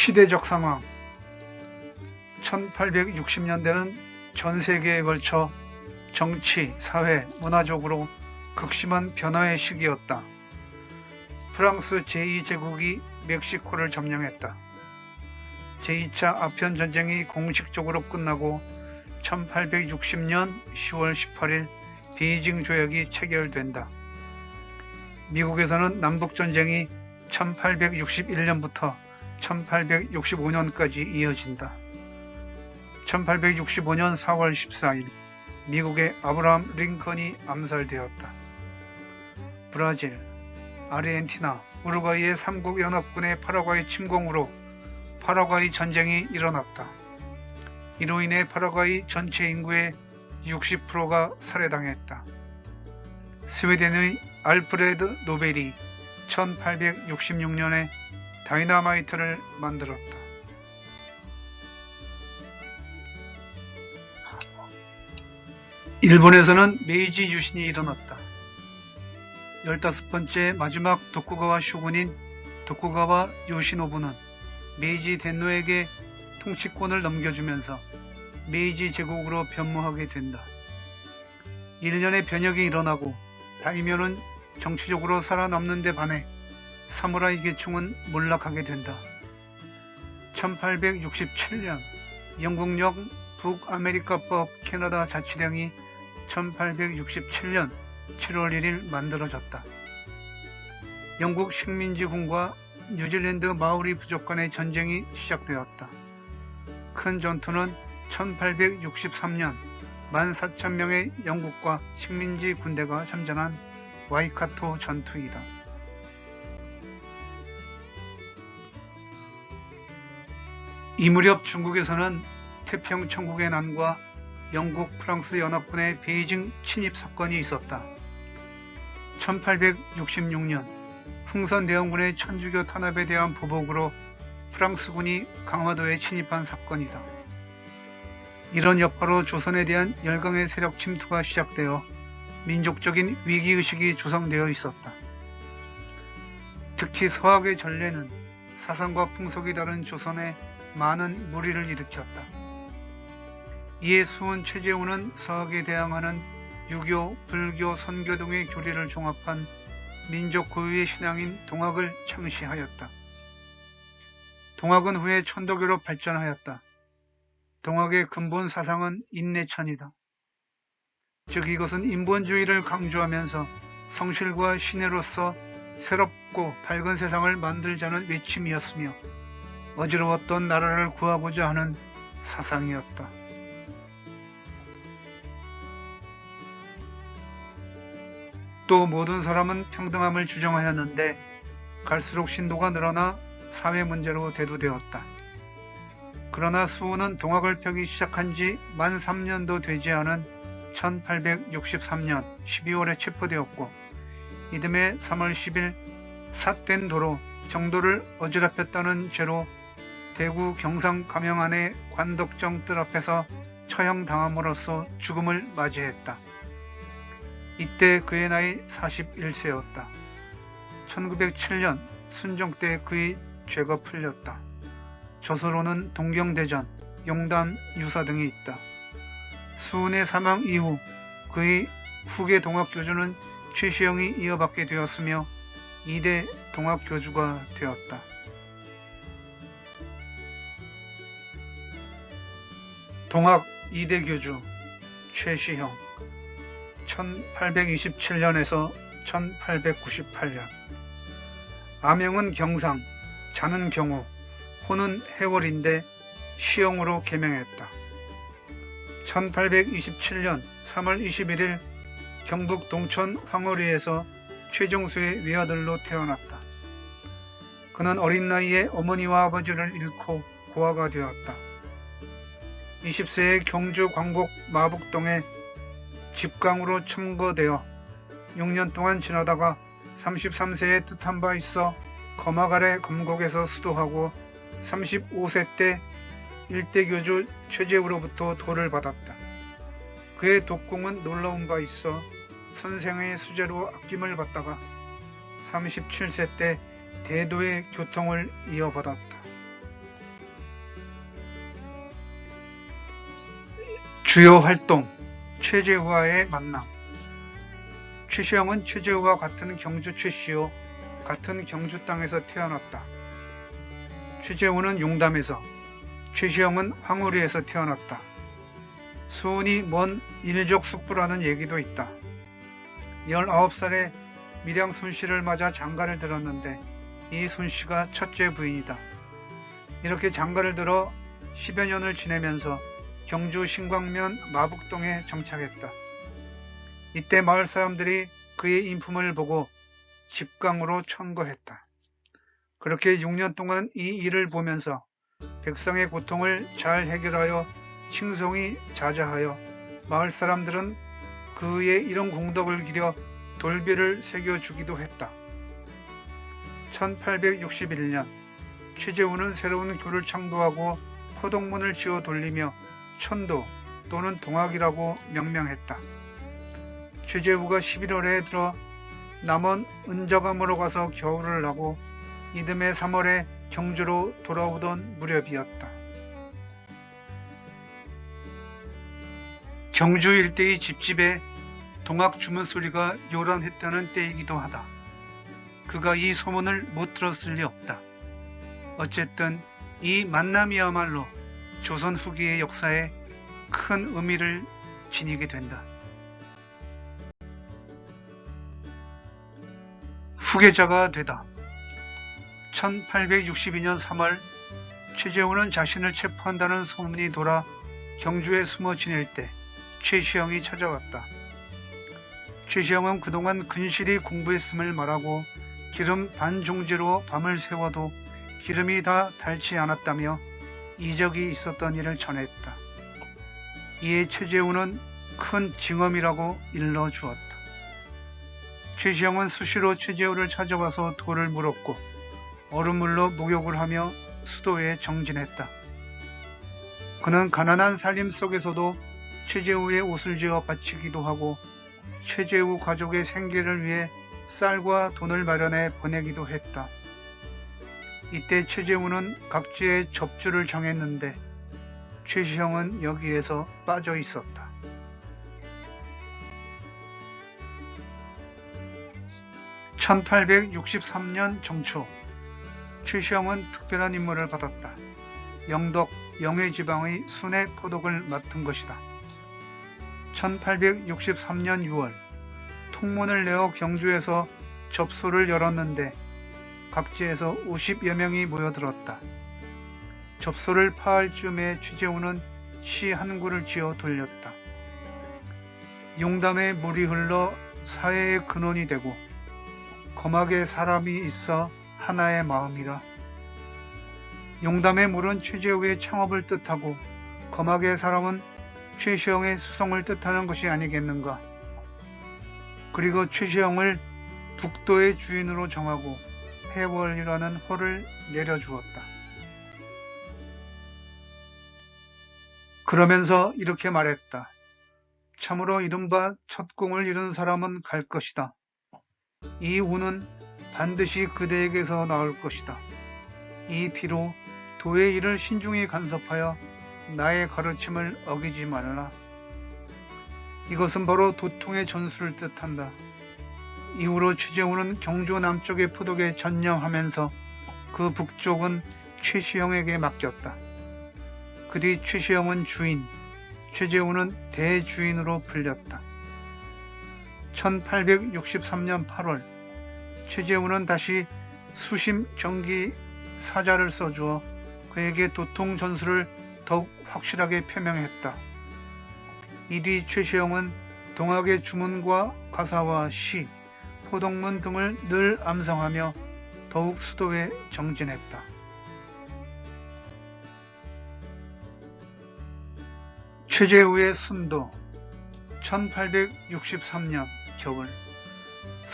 시대적 상황. 1860년대는 전 세계에 걸쳐 정치, 사회, 문화적으로 극심한 변화의 시기였다. 프랑스 제2제국이 멕시코를 점령했다. 제2차 아편전쟁이 공식적으로 끝나고 1860년 10월 18일 베이징 조약이 체결된다. 미국에서는 남북전쟁이 1861년부터 1865년까지 이어진다. 1865년 4월 14일 미국의 아브라함 링컨이 암살되었다. 브라질, 아르헨티나, 우루과이의 3국 연합군의 파라과이 침공으로 파라과이 전쟁이 일어났다. 이로 인해 파라과이 전체 인구의 60%가 살해당했다. 스웨덴의 알프레드 노벨이 1866년에 다이너마이트를 만들었다. 일본에서는 메이지 유신이 일어났다. 15번째 마지막 도쿠가와 쇼군인 도쿠가와 요시노부는 메이지 덴노에게 통치권을 넘겨주면서 메이지 제국으로 변모하게 된다. 1년의 변혁이 일어나고 다이묘는 정치적으로 살아남는 데 반해 사무라이 계층은 몰락하게 된다. 1867년 영국령 북아메리카법 캐나다 자치령이 1867년 7월 1일 만들어졌다. 영국 식민지군과 뉴질랜드 마오리 부족 간의 전쟁이 시작되었다. 큰 전투는 1863년 14,000명의 영국과 식민지 군대가 참전한 와이카토 전투이다. 이 무렵 중국에서는 태평천국의 난과 영국, 프랑스 연합군의 베이징 침입 사건이 있었다. 1866년 흥선대원군의 천주교 탄압에 대한 보복으로 프랑스군이 강화도에 침입한 사건이다. 이런 여파로 조선에 대한 열강의 세력 침투가 시작되어 민족적인 위기의식이 조성되어 있었다. 특히 서학의 전례는 사상과 풍속이 다른 조선에 많은 무리를 일으켰다. 이에 수훈 최재훈은 서학에 대항하는 유교, 불교, 선교 등의 교리를 종합한 민족 고유의 신앙인 동학을 창시하였다. 동학은 후에 천도교로 발전하였다. 동학의 근본 사상은 인내천이다. 즉 이것은 인본주의를 강조하면서 성실과 신혜로서 새롭고 밝은 세상을 만들자는 외침이었으며 어지러웠던 나라를 구하고자 하는 사상이었다. 또 모든 사람은 평등함을 주장하였는데 갈수록 신도가 늘어나 사회 문제로 대두되었다. 그러나 수훈은 동학을 펴기 시작한 지 만 3년도 되지 않은 1863년 12월에 체포되었고 이듬해 3월 10일 삿된 도로 정도를 어지럽혔다는 죄로 대구 경상 감영안의 관덕정 뜰 앞에서 처형당함으로써 죽음을 맞이했다. 이때 그의 나이 41세였다. 1907년 순종 때 그의 죄가 풀렸다. 저서로는 동경대전, 용단, 유사 등이 있다. 수훈의 사망 이후 그의 후계 동학교주는 최시영이 이어받게 되었으며 2대 동학교주가 되었다. 동학 2대 교주 최시형 1827년에서 1898년. 아명은 경상, 자는 경호, 호는 해월인데 시형으로 개명했다. 1827년 3월 21일 경북 동천 황홀리에서 최정수의 외아들로 태어났다. 그는 어린 나이에 어머니와 아버지를 잃고 고아가 되었다. 20세에 경주 광복 마북동에 집강으로 첨거되어 6년 동안 지나다가 33세에 뜻한 바 있어 거막 아래 검곡에서 수도하고 35세 때 일대교주 최재우로부터 도를 받았다. 그의 독공은 놀라운 바 있어 선생의 수제로 아낌을 받다가 37세 때 대도의 교통을 이어받았다. 주요 활동, 최재우와의 만남. 최시영은 최재우와 같은 경주 최씨요, 같은 경주 땅에서 태어났다. 최재우는 용담에서, 최시영은 황우리에서 태어났다. 수운이 먼 일족 숙부라는 얘기도 있다. 19살에 밀양 손씨를 맞아 장가를 들었는데 이 손씨가 첫째 부인이다. 이렇게 장가를 들어 10여 년을 지내면서 경주 신광면 마북동에 정착했다. 이때 마을 사람들이 그의 인품을 보고 집강으로 천거했다. 그렇게 6년 동안 이 일을 보면서 백성의 고통을 잘 해결하여 칭송이 자자하여 마을 사람들은 그의 이런 공덕을 기려 돌비를 새겨주기도 했다. 1861년 최재우는 새로운 교를 창도하고 포동문을 지어 돌리며 천도 또는 동학이라고 명명했다. 최재우가 11월에 들어 남원 은저감으로 가서 겨울을 나고 이듬해 3월에 경주로 돌아오던 무렵이었다. 경주 일대의 집집에 동학 주문 소리가 요란했다는 때이기도 하다. 그가 이 소문을 못 들었을 리 없다. 어쨌든 이 만남이야말로 조선 후기의 역사에 큰 의미를 지니게 된다. 후계자가 되다. 1862년 3월 최재우는 자신을 체포한다는 소문이 돌아 경주에 숨어 지낼 때 최시영이 찾아왔다. 최시영은 그동안 근실히 공부했음을 말하고 기름 반 종지로 밤을 새워도 기름이 다 닳지 않았다며 이적이 있었던 일을 전했다. 이에 최재우는 큰 징험이라고 일러주었다. 최시영은 수시로 최재우를 찾아와서 도를 물었고 얼음물로 목욕을 하며 수도에 정진했다. 그는 가난한 살림 속에서도 최재우의 옷을 지어 바치기도 하고 최재우 가족의 생계를 위해 쌀과 돈을 마련해 보내기도 했다. 이때 최재우는 각지의 접주를 정했는데 최시영은 여기에서 빠져 있었다. (1863년) 정초 최시영은 특별한 임무를 받았다. 영덕, 영해지방의 순회 포독을 맡은 것이다. 1863년 6월 통문을 내어 경주에서 접소를 열었는데 각지에서 50여 명이 모여들었다. 접소를 파할 즈음에 최재우는 시 한 구를 지어 돌렸다. 용담에 물이 흘러 사회의 근원이 되고 거막에 사람이 있어 하나의 마음이라. 용담의 물은 최재우의 창업을 뜻하고 거막의 사람은 최시영의 수성을 뜻하는 것이 아니겠는가. 그리고 최시영을 북도의 주인으로 정하고 해월이라는 호를 내려주었다. 그러면서 이렇게 말했다. 참으로 이른바 첫 공을 이룬 사람은 갈 것이다. 이 운은 반드시 그대에게서 나올 것이다. 이 뒤로 도의 일을 신중히 간섭하여 나의 가르침을 어기지 말라. 이것은 바로 도통의 전수를 뜻한다. 이후로 최재우는 경주 남쪽의 포독에 전념하면서 그 북쪽은 최시영에게 맡겼다. 그 뒤 최시영은 주인, 최재우는 대주인으로 불렸다. 1863년 8월 최재우는 다시 수심 정기 사자를 써주어 그에게 도통 전수를 더욱 확실하게 표명했다. 이 뒤 최시영은 동학의 주문과 가사와 시, 포독문 등을 늘 암송하며 더욱 수도에 정진했다. 최재우의 순도. 1863년 겨울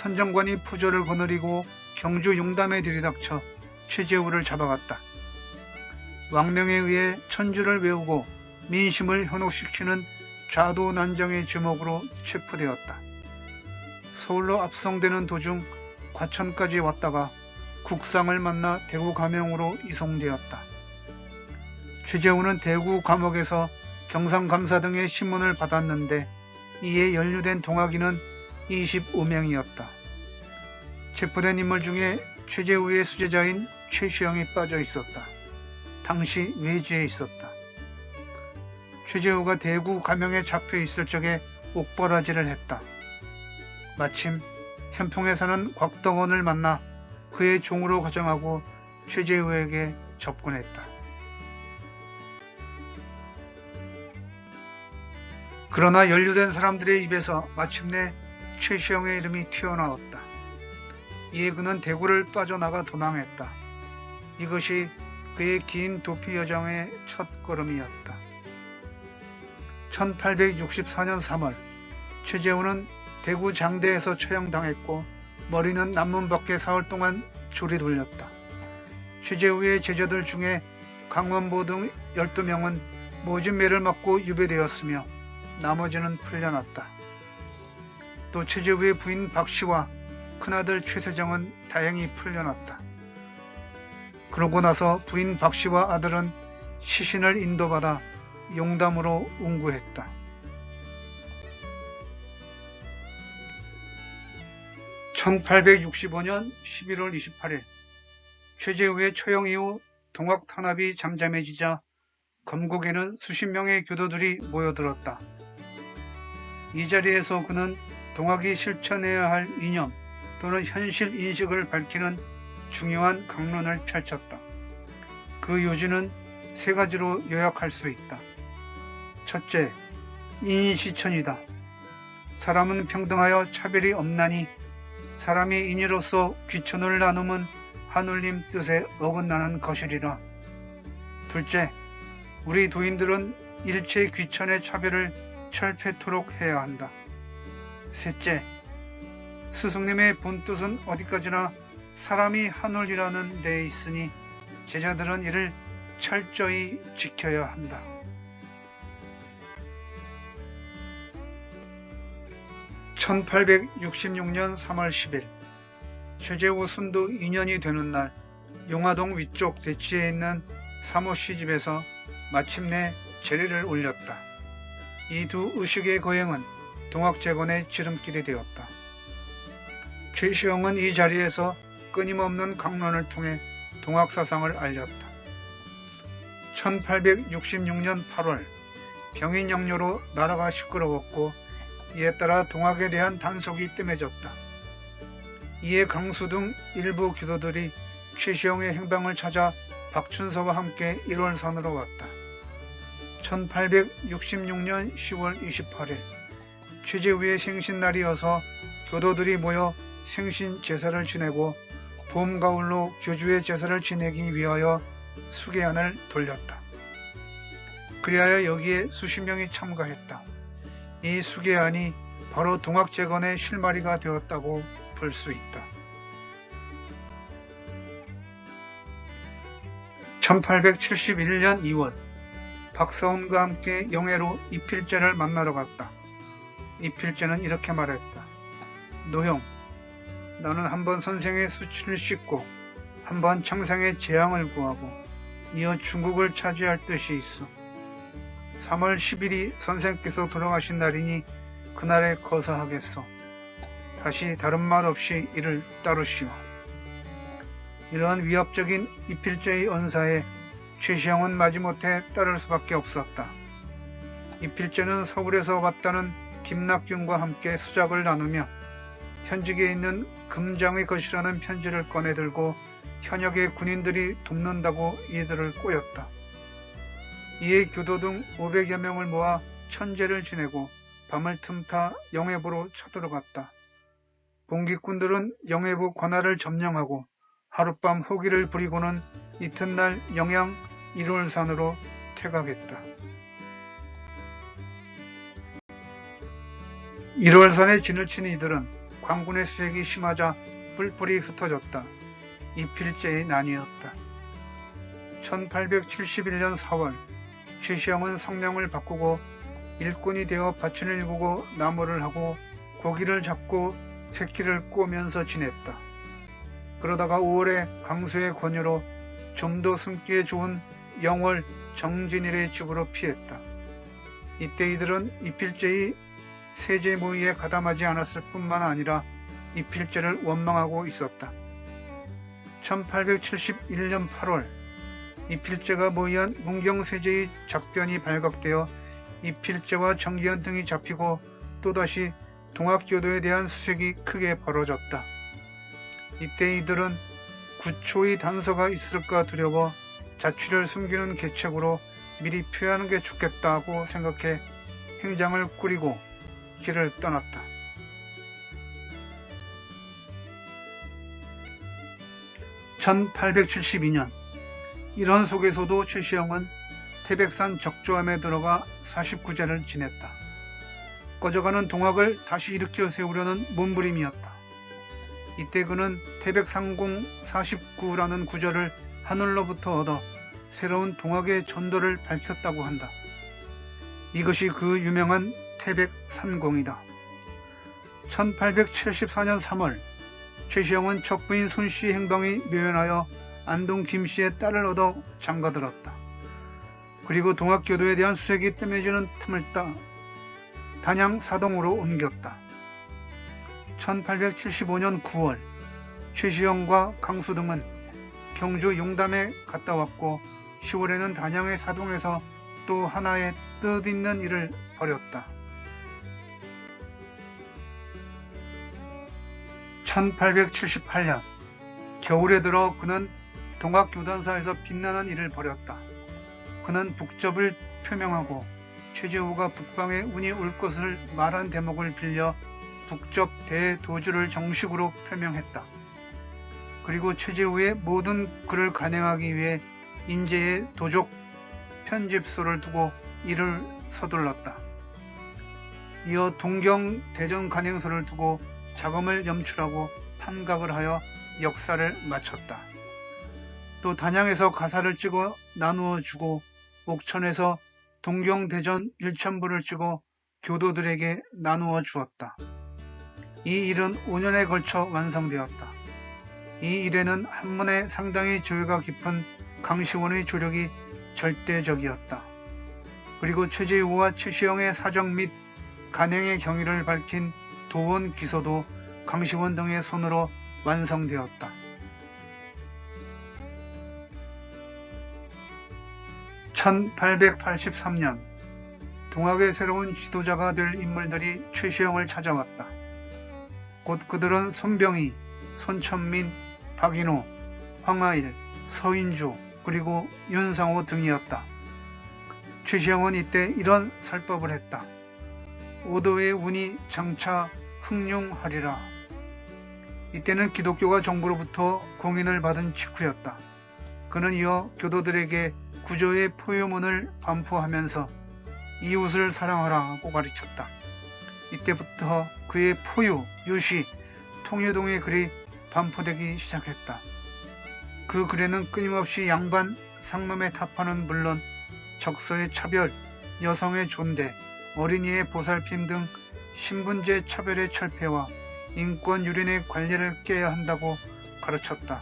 선정관이 포조를 거느리고 경주 용담에 들이닥쳐 최재우를 잡아갔다. 왕명에 의해 천주를 외우고 민심을 현혹시키는 좌도난정의 제목으로 체포되었다. 서울로 압송되는 도중 과천까지 왔다가 국상을 만나 대구 감형으로 이송되었다. 최재우는 대구 감옥에서 경상감사 등의 신문을 받았는데 이에 연루된 동학인은 25명이었다. 체포된 인물 중에 최재우의 수제자인 최시영이 빠져 있었다. 당시 외지에 있었다. 최재우가 대구 가명에 잡혀 있을 적에 옥바라지를 했다. 마침 현풍에 사는 곽덕원을 만나 그의 종으로 가정하고 최재우에게 접근했다. 그러나 연루된 사람들의 입에서 마침내 최시영의 이름이 튀어나왔다. 이에 그는 대구를 빠져나가 도망했다. 이것이 그의 긴 도피 여정의 첫 걸음이었다. 1864년 3월 최재우는 대구 장대에서 처형당했고 머리는 남문 밖에 사흘 동안 조리 돌렸다. 최재우의 제자들 중에 강원보 등 12명은 모진 매를 맞고 유배되었으며 나머지는 풀려났다. 또 최재우의 부인 박씨와 큰아들 최세정은 다행히 풀려났다. 그러고 나서 부인 박씨와 아들은 시신을 인도받아 용담으로 운구했다. (1865년 11월 28일) 최재우의 처형 이후 동학 탄압이 잠잠해지자 검곡에는 수십 명의 교도들이 모여들었다. 이 자리에서 그는 동학이 실천해야 할 이념 또는 현실 인식을 밝히는 중요한 강론을 펼쳤다. 그 요지는 세 가지로 요약할 수 있다. 첫째, 인시천이다. 사람은 평등하여 차별이 없나니 사람이 인이로서 귀천을 나눔은 하늘님 뜻에 어긋나는 것이리라. 둘째, 우리 도인들은 일체 귀천의 차별을 철폐토록 해야 한다. 셋째, 스승님의 본뜻은 어디까지나 사람이 하늘이라는 데에 있으니 제자들은 이를 철저히 지켜야 한다. (1866년 3월 10일) 최재우 순도 2년이 되는 날 용화동 위쪽 대치에 있는 사모씨 집에서 마침내 제례를 올렸다. 이 두 의식의 거행은 동학재건의 지름길이 되었다. 최시영은 이 자리에서 끊임없는 강론을 통해 동학사상을 알렸다. 1866년 8월 병인영료로 나라가 시끄러웠고 이에 따라 동학에 대한 단속이 뜸해졌다. 이에 강수 등 일부 교도들이 최시영의 행방을 찾아 박춘서와 함께 1월산으로 왔다. 1866년 10월 28일 최재우의 생신날이어서 교도들이 모여 생신 제사를 지내고 봄, 가을로 교주의 제사를 지내기 위하여 수계안을 돌렸다. 그리하여 여기에 수십 명이 참가했다. 이 수계안이 바로 동학재건의 실마리가 되었다고 볼 수 있다. 1871년 2월 박사원과 함께 영해로 이필제를 만나러 갔다. 이필제는 이렇게 말했다. 노형, 나는 한번 선생의 수치를 씻고 한번 창상의 재앙을 구하고 이어 중국을 차지할 뜻이 있어. 3월 10일이 선생께서 돌아가신 날이니 그날에 거사하겠소. 다시 다른 말 없이 이를 따르시오. 이러한 위압적인 이필제의 언사에 최시영은 마지못해 따를 수밖에 없었다. 이필제는 서울에서 왔다는 김낙균과 함께 수작을 나누며 현직에 있는 금장의 것이라는 편지를 꺼내들고 현역의 군인들이 돕는다고 이들을 꼬였다. 이에 교도 등 500여 명을 모아 천제를 지내고 밤을 틈타 영해부로 쳐들어갔다. 봉기꾼들은 영해부 관할을 점령하고 하룻밤 호기를 부리고는 이튿날 영양 1월산으로 퇴각했다. 1월산에 진을 친 이들은 광군의 수색이 심하자 뿔뿔이 흩어졌다. 이필제의 난이었다. 1871년 4월 최시영은 성명을 바꾸고 일꾼이 되어 밭을 일구고 나무를 하고 고기를 잡고 새끼를 꼬면서 지냈다. 그러다가 5월에 강수의 권유로 좀 더 숨기에 좋은 영월 정진일의 집으로 피했다. 이때 이들은 이필제의 세제 모의에 가담하지 않았을 뿐만 아니라 이필제를 원망하고 있었다. 1871년 8월 이필제가 모의한 문경세제의 작변이 발각되어 이필제와 정기현 등이 잡히고 또다시 동학교도에 대한 수색이 크게 벌어졌다. 이때 이들은 구초의 단서가 있을까 두려워 자취를 숨기는 계책으로 미리 피하는 게 좋겠다고 생각해 행장을 꾸리고 길을 떠났다. (1872년) 이런 속에서도 최시영은 태백산 적조함에 들어가 49제를 지냈다. 꺼져가는 동학을 다시 일으켜 세우려는 몸부림이었다. 이때 그는 태백상공 49라는 구절을 하늘로부터 얻어 새로운 동학의 전도를 밝혔다고 한다. 이것이 그 유명한 태백산공이다. 1874년 3월 최시영은 척부인 손씨의 행방이 묘연하여 안동 김씨의 딸을 얻어 장가들었다. 그리고 동학교도에 대한 수색이 뜸해지는 틈을 따 단양 사동으로 옮겼다. 1875년 9월 최시영과 강수 등은 경주 용담에 갔다 왔고 10월에는 단양의 사동에서 또 하나의 뜻있는 일을 벌였다. 1878년 겨울에 들어 그는 동학교단사에서 빛나는 일을 벌였다. 그는 북접을 표명하고 최재우가 북방에 운이 올 것을 말한 대목을 빌려 북접 대도주를 정식으로 표명했다. 그리고 최재우의 모든 글을 간행하기 위해 인제의 도족 편집소를 두고 이를 서둘렀다. 이어 동경 대전 간행소를 두고 자금을 염출하고 판각을 하여 역사를 마쳤다. 또 단양에서 가사를 찍어 나누어 주고 옥천에서 동경 대전 일천부를 찍어 교도들에게 나누어 주었다. 이 일은 5년에 걸쳐 완성되었다. 이 일에는 한문에 상당히 조예가 깊은 강시원의 조력이 절대적이었다. 그리고 최재우와 최시영의 사정 및 간행의 경위를 밝힌 도원 기소도 강시원 등의 손으로 완성되었다. 1883년 동학의 새로운 지도자가 될 인물들이 최시영을 찾아왔다. 곧 그들은 손병희, 손천민, 박인호, 황하일, 서인주 그리고 윤상호 등이었다. 최시영은 이때 이런 설법을 했다. 오도의 운이 장차 흥룡하리라. 이때는 기독교가 정부로부터 공인을 받은 직후였다. 그는 이어 교도들에게 구조의 포효문을 반포하면서 이웃을 사랑하라고 가르쳤다. 이때부터 그의 포유, 유시, 통유동의 글이 반포되기 시작했다. 그 글에는 끊임없이 양반, 상놈의 타파는 물론 적서의 차별, 여성의 존대, 어린이의 보살핌 등 신분제 차별의 철폐와 인권 유린의 관리를 깨야 한다고 가르쳤다.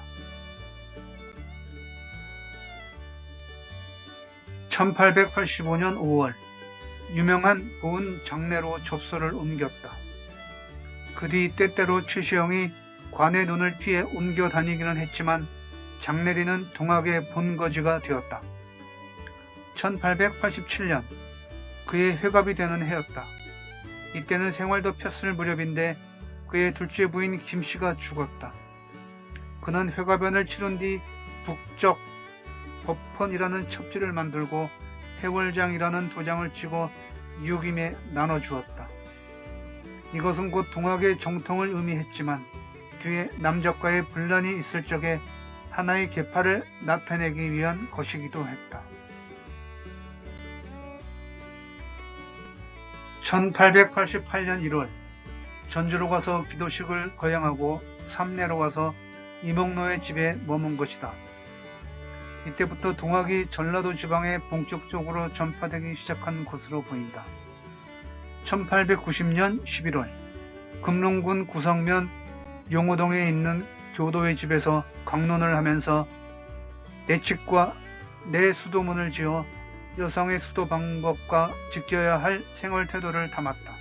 1885년 5월 유명한 보은 장례로 접소를 옮겼다. 그 뒤 때때로 최시영이 관의 눈을 피해 옮겨 다니기는 했지만 장례리는 동학의 본거지가 되었다. 1887년 그의 회갑이 되는 해였다. 이때는 생활도 폈을 무렵인데 그의 둘째 부인 김씨가 죽었다. 그는 회가변을 치른 뒤 북적 법헌이라는 첩지를 만들고 해월장이라는 도장을 치고 유김에 나눠주었다. 이것은 곧 동학의 정통을 의미했지만 뒤에 남적과의 분란이 있을 적에 하나의 계파를 나타내기 위한 것이기도 했다. 1888년 1월 전주로 가서 기도식을 거행하고 삼내로 가서 이목노의 집에 머문 것이다. 이때부터 동학이 전라도 지방에 본격적으로 전파되기 시작한 것으로 보인다. 1890년 11월 금룡군 구성면 용호동에 있는 교도의 집에서 강론을 하면서 내 칙과 내 수도문을 지어 여성의 수도 방법과 지켜야 할 생활 태도를 담았다.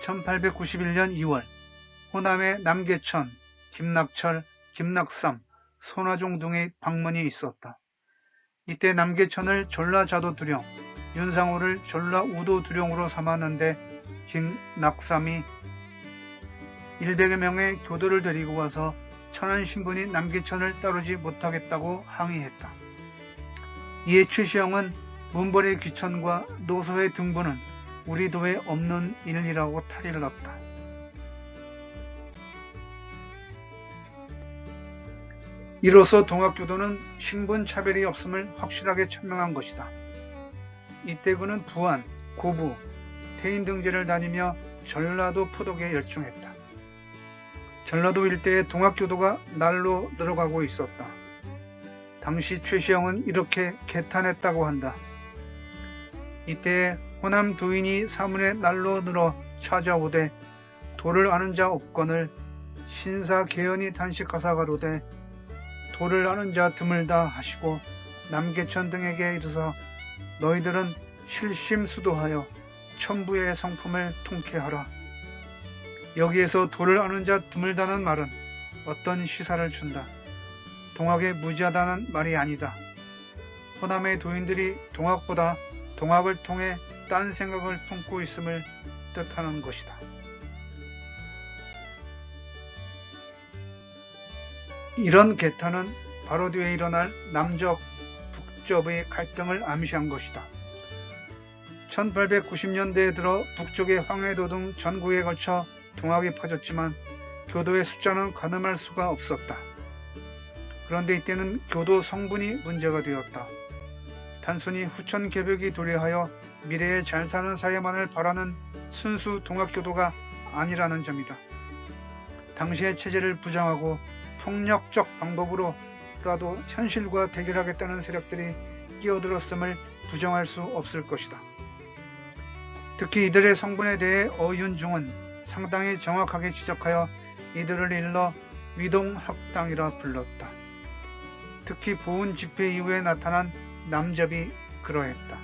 1891년 2월 호남의 남계천, 김낙철, 김낙삼, 손아종 등의 방문이 있었다. 이때 남계천을 전라자도두령, 윤상호를 전라우도두령으로 삼았는데 김낙삼이 100여 명의 교도를 데리고 와서 천안 신분이 남계천을 따르지 못하겠다고 항의했다. 이에 최시영은 문벌의 귀천과 노소의 등본은 우리 도에 없는 일이라고 탈의를 났다. 이로써 동학교도는 신분 차별이 없음을 확실하게 천명한 것이다. 이때 그는 부안, 고부, 태인 등지를 다니며 전라도 포독에 열중했다. 전라도 일대의 동학교도가 날로 늘어가고 있었다. 당시 최시영은 이렇게 개탄했다고 한다. 이때 호남 도인이 사문에 날로 늘어 찾아오되 도를 아는 자 없거늘 신사개연이 단식하사 가로되 도를 아는 자 드물다 하시고 남계천 등에게 이르사 너희들은 실심수도하여 천부의 성품을 통쾌하라. 여기에서 도를 아는 자 드물다는 말은 어떤 시사를 준다. 동학에 무지하다는 말이 아니다. 호남의 도인들이 동학보다 동학을 통해 딴 생각을 품고 있음을 뜻하는 것이다. 이런 개탄은 바로 뒤에 일어날 남접, 북접의 갈등을 암시한 것이다. 1890년대에 들어 북쪽의 황해도 등 전국에 걸쳐 동학이 퍼졌지만 교도의 숫자는 가늠할 수가 없었다. 그런데 이때는 교도 성분이 문제가 되었다. 단순히 후천 개벽이 도래하여 미래에 잘 사는 사회만을 바라는 순수 동학교도가 아니라는 점이다. 당시의 체제를 부정하고 폭력적 방법으로라도 현실과 대결하겠다는 세력들이 끼어들었음을 부정할 수 없을 것이다. 특히 이들의 성분에 대해 어윤중은 상당히 정확하게 지적하여 이들을 일러 위동학당이라 불렀다. 특히 보훈 집회 이후에 나타난 남접이 그러했다.